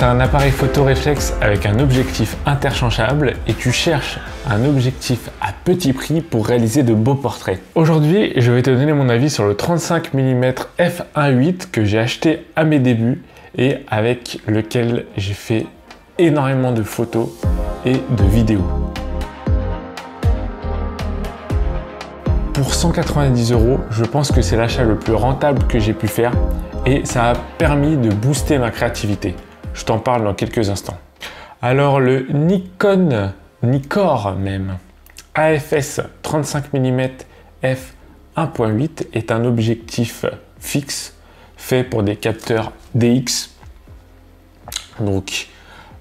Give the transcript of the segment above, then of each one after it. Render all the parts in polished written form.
tu as un appareil photo réflexe avec un objectif interchangeable et tu cherches un objectif à petit prix pour réaliser de beaux portraits. Aujourd'hui, je vais te donner mon avis sur le 35 mm f1.8 que j'ai acheté à mes débuts et avec lequel j'ai fait énormément de photos et de vidéos. Pour 190 €, je pense que c'est l'achat le plus rentable que j'ai pu faire et ça a permis de booster ma créativité. Je t'en parle dans quelques instants. Alors le Nikkor même, AFS 35 mm f1.8 est un objectif fixe fait pour des capteurs DX. Donc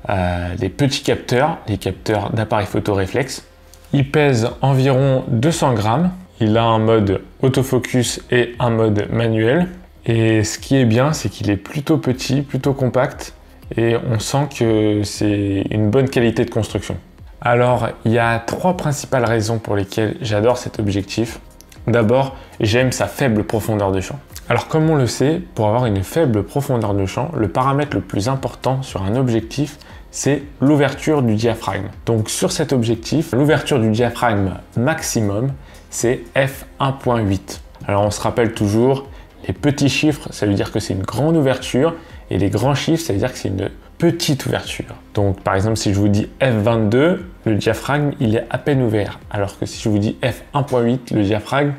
les petits capteurs, les capteurs d'appareil photo réflexe. Il pèse environ 200 grammes. Il a un mode autofocus et un mode manuel. Et ce qui est bien, c'est qu'il est plutôt petit, plutôt compact. Et on sent que c'est une bonne qualité de construction. Alors, il y a 3 principales raisons pour lesquelles j'adore cet objectif. D'abord, j'aime sa faible profondeur de champ. Alors, comme on le sait, pour avoir une faible profondeur de champ, le paramètre le plus important sur un objectif, c'est l'ouverture du diaphragme. Donc, sur cet objectif, l'ouverture du diaphragme maximum, c'est f1.8. Alors, on se rappelle toujours, les petits chiffres, ça veut dire que c'est une grande ouverture, et les grands chiffres, ça veut dire que c'est une petite ouverture. Donc, par exemple, si je vous dis f22, le diaphragme, il est à peine ouvert. Alors que si je vous dis f1.8, le diaphragme,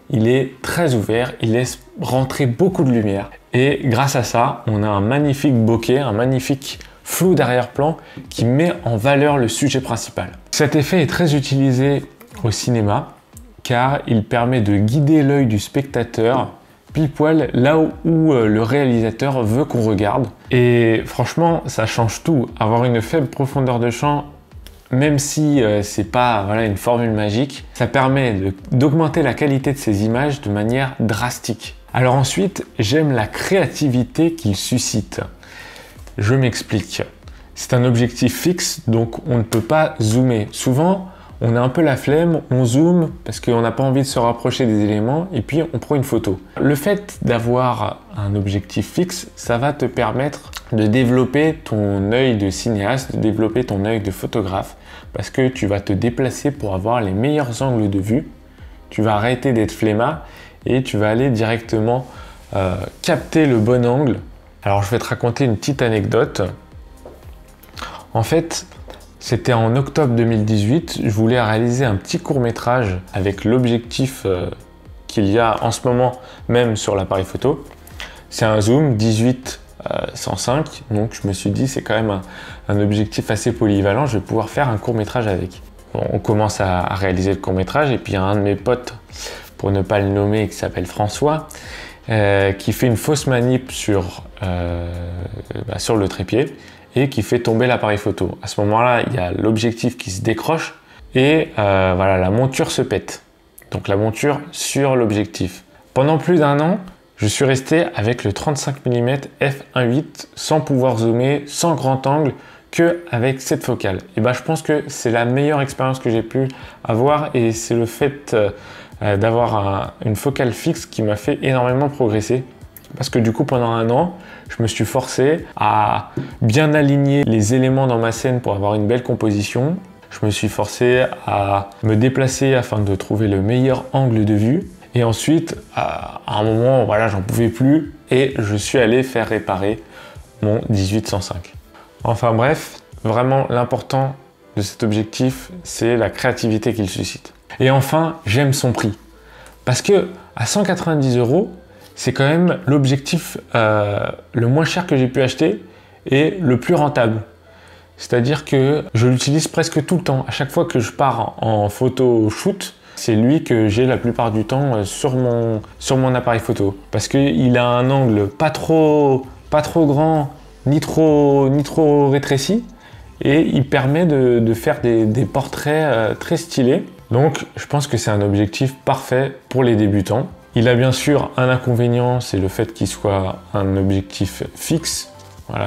il est très ouvert, il laisse rentrer beaucoup de lumière. Et grâce à ça, on a un magnifique bokeh, un magnifique flou d'arrière-plan qui met en valeur le sujet principal. Cet effet est très utilisé au cinéma car il permet de guider l'œil du spectateur pile poil là où le réalisateur veut qu'on regarde. Et franchement, ça change tout. Avoir une faible profondeur de champ, même si c'est pas une formule magique, ça permet d'augmenter la qualité de ces images de manière drastique. Alors ensuite, j'aime la créativité qu'il suscite. Je m'explique. C'est un objectif fixe, donc on ne peut pas zoomer. Souvent, on a un peu la flemme, on zoome parce qu'on n'a pas envie de se rapprocher des éléments et puis on prend une photo. Le fait d'avoir un objectif fixe, ça va te permettre de développer ton œil de cinéaste, de développer ton œil de photographe parce que tu vas te déplacer pour avoir les meilleurs angles de vue. Tu vas arrêter d'être flemmard et tu vas aller directement capter le bon angle. Alors je vais te raconter une petite anecdote. En fait, c'était en octobre 2018, je voulais réaliser un petit court-métrage avec l'objectif qu'il y a en ce moment même sur l'appareil photo. C'est un zoom 18-105, donc je me suis dit c'est quand même un objectif assez polyvalent, je vais pouvoir faire un court-métrage avec. Bon, on commence à réaliser le court-métrage et puis il y a un de mes potes, pour ne pas le nommer, qui s'appelle François, qui fait une fausse manip sur le trépied et qui fait tomber l'appareil photo. À ce moment-là, il y a l'objectif qui se décroche et la monture se pète. Donc la monture sur l'objectif. Pendant plus d'1 an, je suis resté avec le 35 mm f1.8 sans pouvoir zoomer, sans grand angle, que avec cette focale. Et je pense que c'est la meilleure expérience que j'ai pu avoir et c'est le fait d'avoir une focale fixe qui m'a fait énormément progresser. Parce que du coup, pendant 1 an, je me suis forcé à bien aligner les éléments dans ma scène pour avoir une belle composition. Je me suis forcé à me déplacer afin de trouver le meilleur angle de vue. Et ensuite, à un moment, j'en pouvais plus et je suis allé faire réparer mon 18-105. Enfin bref, vraiment l'important de cet objectif, c'est la créativité qu'il suscite. Et enfin, j'aime son prix. Parce que à 190 €, c'est quand même l'objectif le moins cher que j'ai pu acheter et le plus rentable. C'est-à-dire que je l'utilise presque tout le temps. À chaque fois que je pars en photo shoot, c'est lui que j'ai la plupart du temps sur mon appareil photo. Parce qu'il a un angle pas trop grand ni trop rétréci et il permet de faire des portraits très stylés. Donc je pense que c'est un objectif parfait pour les débutants. Il a bien sûr un inconvénient, c'est le fait qu'il soit un objectif fixe,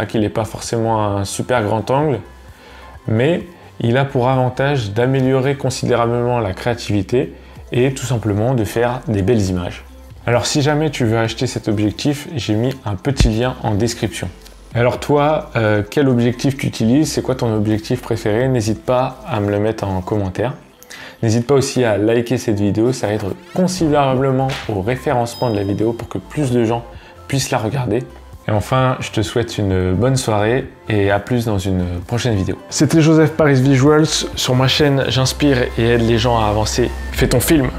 qu'il n'ait pas forcément un super grand angle, mais il a pour avantage d'améliorer considérablement la créativité et tout simplement de faire des belles images. Alors si jamais tu veux acheter cet objectif, j'ai mis un petit lien en description. Alors toi, quel objectif tu utilises? C'est quoi ton objectif préféré? N'hésite pas à me le mettre en commentaire. N'hésite pas aussi à liker cette vidéo, ça aide considérablement au référencement de la vidéo pour que plus de gens puissent la regarder. Et enfin, je te souhaite une bonne soirée et à plus dans une prochaine vidéo. C'était Joseph Paris Visuals. Sur ma chaîne, j'inspire et aide les gens à avancer. Fais ton film!